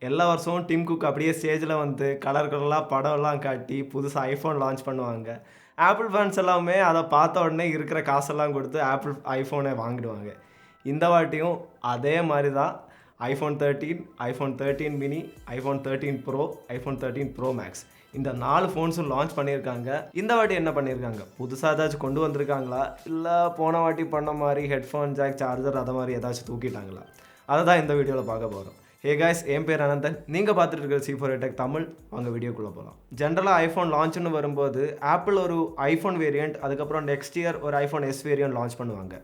எல்லா வருஷமும் dim cook அப்படியே ஸ்டேஜில் வந்து கலர் கலராக படம்லாம் காட்டி புதுசாக ஐஃபோன் லான்ச் பண்ணுவாங்க. ஆப்பிள் ஃபேன்ஸ் எல்லாமே அதை பார்த்த உடனே இருக்கிற காசெல்லாம் கொடுத்து ஆப்பிள் ஐஃபோனை வாங்கிடுவாங்க. இந்த வாட்டியும் அதே மாதிரி தான் iPhone 13, iPhone 13 mini, iPhone 13 pro, iPhone 13 pro max இந்த 4 ஃபோன்ஸும் லான்ச் பண்ணியிருக்காங்க. இந்த வாட்டி என்ன பண்ணியிருக்காங்க, புதுசாக ஏதாச்சும் கொண்டு வந்திருக்காங்களா, இல்லை போன வாட்டி பண்ண மாதிரி ஹெட்ஃபோன் ஜாக் சார்ஜர் அதை மாதிரி ஏதாச்சும் தூக்கிட்டாங்களா, அதை தான் இந்த வீடியோவில் பார்க்க போகிறோம். ஹே காய்ஸ், என் பேர் அனந்தன், நீங்கள் பார்த்துட்டு இருக்கிற C4 Tech தமிழ். வாங்க வீடியோக்குள்ளே போகலாம். ஜென்ரலாக ஐஃபோன் லான்ச்னு வரும்போது ஆப்பிள் ஒரு ஐஃபோன் வேரியண்ட், அதுக்கப்புறம் நெக்ஸ்ட் இயர் ஒரு ஐஃபோன் எஸ் வேரியண்ட் லான்ச் பண்ணுவாங்க.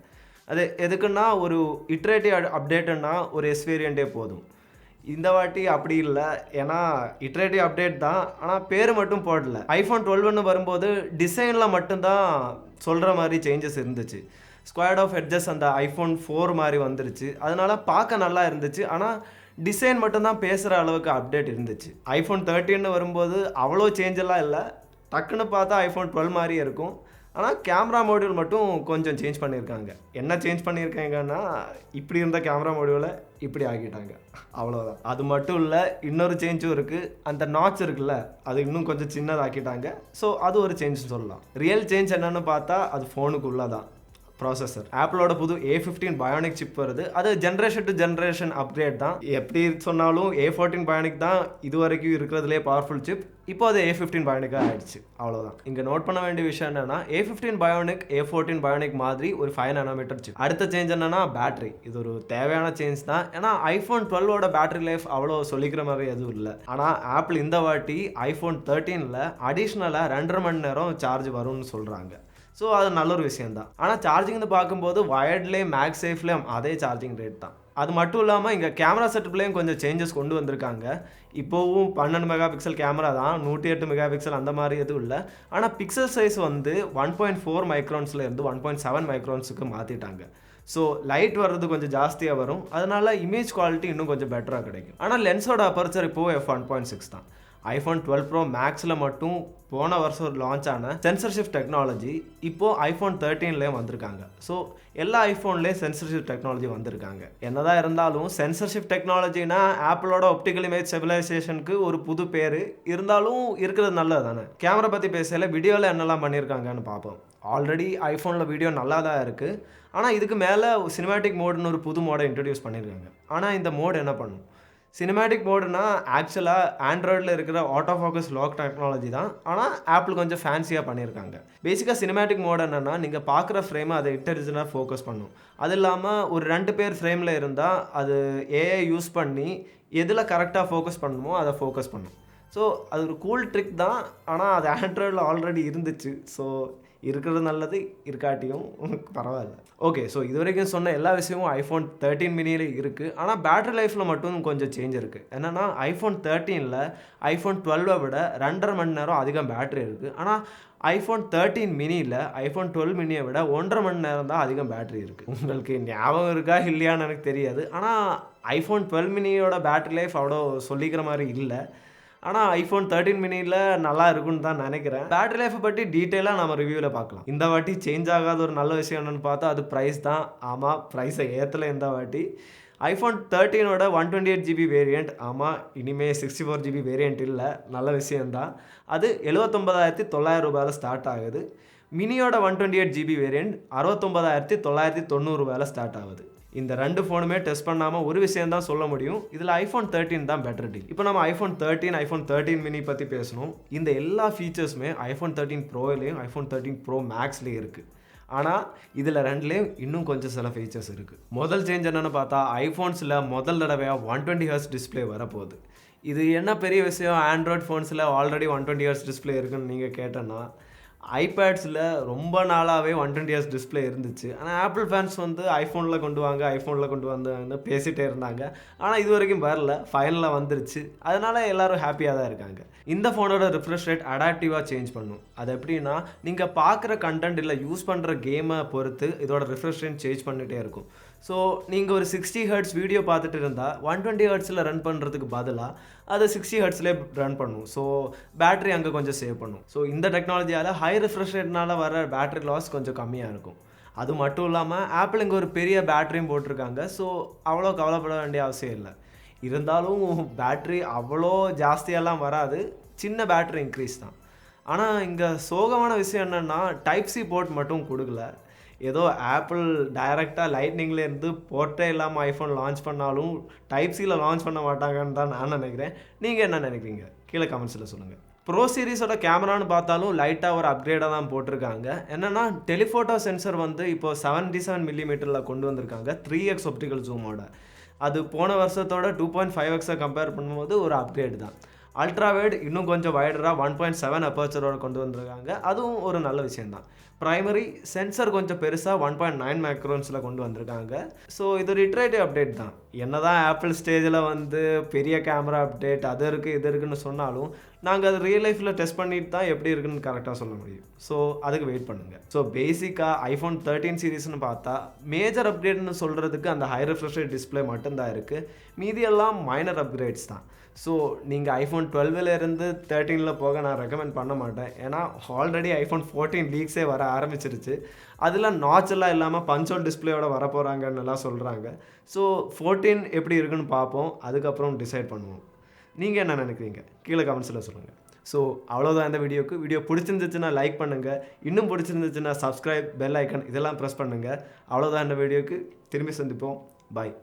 அது எதுக்குன்னா ஒரு இட்ரேட்டிவ் அப்டேட்டுன்னா ஒரு எஸ் வேரியண்ட்டே போதும். இந்த வாட்டி அப்படி இல்லை, ஏன்னா இட்ரேட்டிவ் அப்டேட் தான், ஆனால் பேர் மட்டும் போடல. ஐஃபோன் 12 வரும்போது டிசைனில் மட்டும்தான் சொல்கிற மாதிரி சேஞ்சஸ் இருந்துச்சு. ஸ்குவாட் ஆஃப் எட்ஜஸ் அந்த ஐஃபோன் 4 மாதிரி வந்துருச்சு, அதனால் பார்க்க நல்லா இருந்துச்சு. ஆனால் டிசைன் மட்டும்தான் பேசுகிற அளவுக்கு அப்டேட் இருந்துச்சு. ஐஃபோன் 13 வரும்போது அவ்வளோ சேஞ்செல்லாம் இல்லை, டக்குன்னு பார்த்தா ஐஃபோன் 12 மாதிரியே இருக்கும். ஆனால் கேமரா மாடியூல் மட்டும் கொஞ்சம் சேஞ்ச் பண்ணியிருக்காங்க. என்ன சேஞ்ச் பண்ணியிருக்காங்கன்னா, இப்படி இருந்த கேமரா மாடியூலை இப்படி ஆக்கிட்டாங்க, அவ்வளோதான். அது மட்டும் இல்லை, இன்னொரு சேஞ்சும் இருக்குது. அந்த நாட்ச் இருக்குல்ல, அது இன்னும் கொஞ்சம் சின்னதாக்கிட்டாங்க. ஸோ அது ஒரு சேஞ்சுன்னு சொல்லலாம். ரியல் சேஞ்ச் என்னென்னு பார்த்தா அது ஃபோனுக்குள்ளே தான். ப்ராசஸர் ஆப்பிளோட புது A15 bionic சிப் வருது. அது ஜென்ரேஷன் டு ஜென்ரேஷன் அப்கிரேட் தான். எப்படி சொன்னாலும் A14 bionic தான் இது வரைக்கும் இருக்கிறதுலே பவர்ஃபுல் சிப். இப்போ அது A15 bionic ஆகிடுச்சு, அவ்வளோதான். இங்கே நோட் பண்ண வேண்டிய விஷயம் என்னென்னா, A15 bionic A14 bionic மாதிரி ஒரு 5 nanometer சிப். அடுத்த சேஞ்ச் என்னென்னா பேட்டரி. இது ஒரு தேவையான சேஞ்ச் தான், ஏன்னா ஐஃபோன் 12ஓட பேட்டரி லைஃப் அவ்வளோ சொல்லிக்கிற மாதிரி எதுவும் இல்லை. ஆனால் ஆப்பிள் இந்த வாட்டி ஐஃபோன் 13ல் அடிஷ்னலாக 2.5 மணி நேரம் சார்ஜ் வரும்னு சொல்கிறாங்க. ஸோ அது நல்ல ஒரு விஷயந்தான். ஆனால் சார்ஜிங்னு பார்க்கும்போது வயர்ட்லேயும் மேக்ஸ் சேஃப்லேயும் அதே சார்ஜிங் ரேட் தான். அது மட்டும் இல்லாமல் இங்கே கேமரா செட்டப்லேயும் கொஞ்சம் சேஞ்சஸ் கொண்டு வந்திருக்காங்க. இப்போவும் 12 மெகா பிக்சல் கேமரா தான், 108 மெகா பிக்சல் அந்த மாதிரி எதுவும் இல்லை. ஆனால் பிக்சல் சைஸ் வந்து 1.4 மைக்ரான்ஸ்லேருந்து 1.7 மைக்ரான்ஸுக்கு மாற்றிட்டாங்க. ஸோ லைட் வர்றது கொஞ்சம் ஜாஸ்தியாக வரும், அதனால இமேஜ் குவாலிட்டி இன்னும் கொஞ்சம் பெட்டராக கிடைக்கும். ஆனால் லென்ஸோட அப்பர்ச்சர் இப்போது f1.6 தான். ஐஃபோன் 12 ப்ரோ மேக்ஸில் மட்டும் போன வருஷம் லான்ச் ஆன சென்சர்ஷிப் டெக்னாலஜி இப்போது ஐஃபோன் 13லேயும் வந்திருக்காங்க. ஸோ எல்லா ஐஃபோன்லேயும் சென்சர்ஷிப் டெக்னாலஜி வந்திருக்காங்க. என்னதான் இருந்தாலும் சென்சர்ஷிப் டெக்னாலஜினா ஆப்பிளோட ஆப்டிக்கல் இமேஜ் ஸ்டெபிலைசேஷனுக்கு ஒரு புது பேர் இருந்தாலும் இருக்கிறது நல்லது தானே. கேமரா பற்றி பேசல, வீடியோவில் என்னெல்லாம் பண்ணியிருக்காங்கன்னு பார்ப்போம். ஆல்ரெடி ஐஃபோனில் வீடியோ நல்லா தான் இருக்குது, ஆனால் இதுக்கு மேலே சினிமேட்டிக் மோடுன்னு ஒரு புது மோடை இன்ட்ரடியூஸ் பண்ணியிருக்காங்க. ஆனால் இந்த மோடு என்ன பண்ணும், சினிமேட்டிக் மோடுனா ஆக்சுவலாக ஆண்ட்ராய்டில் இருக்கிற ஆட்டோ ஃபோக்கஸ் லாக் டெக்னாலஜி தான், ஆனால் ஆப்பிள் கொஞ்சம் ஃபேன்சியாக பண்ணியிருக்காங்க. பேசிக்காக சினிமேட்டிக் மோடு என்னென்னா, நீங்கள் பார்க்குற ஃப்ரேமை அதை இன்டெலிஜென்ட்டாக ஃபோக்கஸ் பண்ணும். அது இல்லாமல் ஒரு 2 பேர் ஃப்ரேமில் இருந்தால் அது ஏஐ யூஸ் பண்ணி எதில் கரெக்டாக ஃபோக்கஸ் பண்ணணுமோ அதை ஃபோக்கஸ் பண்ணும். ஸோ அது ஒரு கூல் ட்ரிக் தான், ஆனால் அது ஆண்ட்ராய்டில் ஆல்ரெடி இருந்துச்சு. ஸோ இருக்கிறது நல்லது, இருக்காட்டியும் பரவாயில்ல. ஓகே, ஸோ இது வரைக்கும் சொன்ன எல்லா விஷயமும் ஐஃபோன் 13 மினியில் இருக்குது. ஆனால் பேட்டரி லைஃப்பில் மட்டும் கொஞ்சம் சேஞ்ச் இருக்குது. என்னென்னா ஐஃபோன் 13ல் ஐஃபோன் 12 விட 2.5 மணி நேரம் அதிகம் பேட்டரி இருக்குது. ஆனால் ஐஃபோன் 13 மினியில் ஐஃபோன் 12 மினியை விட 1.5 மணி நேரம் தான் அதிகம் பேட்டரி இருக்குது. உங்களுக்கு ஞாபகம் இருக்கா இல்லையான்னு எனக்கு தெரியாது, ஆனால் ஐஃபோன் 12 மினியோட பேட்டரி லைஃப் அவ்வளோ சொல்லிக்கிற மாதிரி இல்லை. ஆனால் ஐஃபோன் 13 மினியில் நல்லா இருக்குன்னு தான் நினைக்கிறேன். பேட்டரி லைஃப்பை பற்றி டீட்டெயிலாக நம்ம ரிவ்யூவில் பார்க்கலாம். இந்த வாட்டி சேஞ்ச் ஆகாத ஒரு நல்ல விஷயம் என்னென்னு பார்த்தா அது ப்ரைஸ் தான். ஆமாம், ப்ரைஸை ஏற்றலை இந்த வாட்டி. ஐஃபோன் 13ஓட 128 GB வேரியண்ட், ஆமாம் இனிமேல் 64 GB வேரியண்ட் இல்லை, நல்ல விஷயந்தான். அது 79,900 ரூபாயில் ஸ்டார்ட் ஆகுது. மினியோட 128 GB வேரியண்ட் 69,990 ரூபாயில் ஸ்டார்ட் ஆகுது. இந்த 2 ஃபோனுமே டெஸ்ட் பண்ணாமல் ஒரு விஷயம் தான் சொல்ல முடியும், இதில் ஐஃபோன் 13 தான் பெட்டர் டீல். இப்போ நம்ம ஐஃபோன் 13, ஐஃபோன் 13 மினி பற்றி பேசணும். இந்த எல்லா ஃபீச்சர்ஸுமே ஐஃபோன் 13 ப்ரோலையும் ஐஃபோன் 13 ப்ரோ மேக்ஸ்லேயும் இருக்குது. ஆனால் இதில் 2லேயும் இன்னும் கொஞ்சம் சில ஃபீச்சர்ஸ் இருக்குது. முதல் சேஞ்ச் என்னென்னு பார்த்தா ஐஃபோன்ஸில் முதல் தடவையாக 120 ஹெர்ட்ஸ் டிஸ்பிளே வரப்போகுது. இது என்ன பெரிய விஷயம், ஆண்ட்ராய்ட் ஃபோன்ஸில் ஆல்ரெடி 120 ஹெர்ட்ஸ் டிஸ்பிளே இருக்குன்னு நீங்கள் கேட்டேன்னா, ஐபேட்ஸில் ரொம்ப நாளாகவே 120 ஹெர்ட்ஸ் டிஸ்பிளே இருந்துச்சு. ஆனால் ஆப்பிள் ஃபேன்ஸ் வந்து ஐஃபோனில் கொண்டு வந்து பேசிகிட்டே இருந்தாங்க. ஆனால் இது வரைக்கும் வரல, ஃபைனலாக வந்துருச்சு. அதனால் எல்லோரும் ஹாப்பியாக தான் இருக்காங்க. இந்த ஃபோனோட ரிஃப்ரெஷ் ரேட் அடாப்டிவாக சேஞ்ச் பண்ணும். அது எப்படின்னா, நீங்கள் பார்க்குற கண்டென்ட் இல்லை யூஸ் பண்ணுற கேமை பொறுத்து இதோட ரிஃப்ரெஷ் ரேட் சேஞ்ச் பண்ணிகிட்டே இருக்கும். ஸோ நீங்கள் ஒரு 60 ஹெர்ட்ஸ் வீடியோ பார்த்துட்டு இருந்தால் 120 ஹெர்ட்ஸில் ரன் பண்ணுறதுக்கு பதிலாக அது 60 ஹெர்ட்ஸ்லேயே ரன் பண்ணும். ஸோ பேட்டரி அங்கே கொஞ்சம் சேவ் பண்ணும். ஸோ இந்த டெக்னாலஜியால் ஹை ரிஃப்ரெஷ் ரேட்னால் வர பேட்டரி லாஸ் கொஞ்சம் கம்மியாக இருக்கும். அது மட்டும் இல்லாமல் ஆப்பிள் இங்கே ஒரு பெரிய பேட்டரியும் போட்டிருக்காங்க. ஸோ அவ்வளோ கவலைப்பட வேண்டிய அவசியம் இல்லை. இருந்தாலும் பேட்ரி அவ்வளோ ஜாஸ்தியெல்லாம் வராது, சின்ன பேட்ரி இன்க்ரீஸ் தான். ஆனால் இங்கே சோகமான விஷயம் என்னென்னா டைப் சி போர்ட் மட்டும் கொடுக்கல. ஏதோ ஆப்பிள் டைரெக்டாக லைட்னிங்லேருந்து போர்ட்டே இல்லாமல் ஐஃபோன் லான்ச் பண்ணாலும் டைப் சியில் லான்ச் பண்ண மாட்டாங்கன்னு தான் நான் நினைக்கிறேன். நீங்கள் என்ன நினைக்கிறீங்க? கீழே கமெண்ட்ஸில் சொல்லுங்கள். ப்ரோ சீரிஸோட கேமரான்னு பார்த்தாலும் லைட்டாக ஒரு அப்கிரேடாக தான் போட்டிருக்காங்க. என்னென்னா டெலிஃபோட்டோ சென்சர் வந்து இப்போ 77 மில்லிமீட்டரில் கொண்டு வந்திருக்காங்க 3x ஒப்டிக்கல் ஜூமோட. அது போன வருஷத்தோட 2.5x கம்பேர் பண்ணும்போது ஒரு அப்கிரேட் தான். அல்ட்ரா வைட் இன்னும் கொஞ்சம் வைடராக 1.7 அப்பர்ச்சரோட கொண்டு வந்திருக்காங்க. அதுவும் ஒரு நல்ல விஷயந்தான். ப்ரைமரி சென்சர் கொஞ்சம் பெருசாக 1.9 மைக்ரோன்ஸில் கொண்டு வந்திருக்காங்க. ஸோ இது ஒரு இட்ரேட்டிவ் அப்டேட் தான். என்ன தான் ஆப்பிள் ஸ்டேஜில் வந்து பெரிய கேமரா அப்டேட் அது இருக்குது இது இருக்குதுன்னு சொன்னாலும் நாங்கள் அது ரியல் லைஃப்பில் டெஸ்ட் பண்ணிட்டு தான் எப்படி இருக்குன்னு கரெக்டாக சொல்ல முடியும். ஸோ அதுக்கு வெயிட் பண்ணுங்கள். ஸோ பேசிக்காக ஐஃபோன் 13 சீரீஸ்னு பார்த்தா மேஜர் அப்கிரேட்னு சொல்கிறதுக்கு அந்த ஹை ரெஃப்ரெஷ் டிஸ்பிளே மட்டும்தான் இருக்குது. மீதியெல்லாம் மைனர் அப்கிரேட்ஸ் தான். ஸோ நீங்கள் ஐஃபோன் 12லேருந்து 13 போக நான் ரெக்கமெண்ட் பண்ண மாட்டேன். ஏன்னா ஆல்ரெடி ஐஃபோன் 14 லீக்ஸே வர ஆரம்பிச்சிருச்சு. அதில் நாட்செல்லாம் இல்லாமல் பஞ்சோல் டிஸ்பிளேயோட வர போகிறாங்கன்னு எல்லாம் சொல்கிறாங்க. ஸோ 14 எப்படி இருக்குன்னு பார்ப்போம், அதுக்கப்புறம் டிசைட் பண்ணுவோம். நீங்கள் என்ன நினைக்கிறீங்க? கீழே கமெண்ட்ஸில் சொல்லுங்கள். ஸோ அவ்வளோதான் இந்த வீடியோக்கு. வீடியோ பிடிச்சிருந்துச்சுன்னா லைக் பண்ணுங்கள். இன்னும் பிடிச்சிருந்துச்சுன்னா சப்ஸ்கிரைப், பெல் ஐக்கன் இதெல்லாம் ப்ரெஸ் பண்ணுங்கள். அவ்வளோதான் இந்த வீடியோக்கு. திரும்பி சந்திப்போம். பாய்.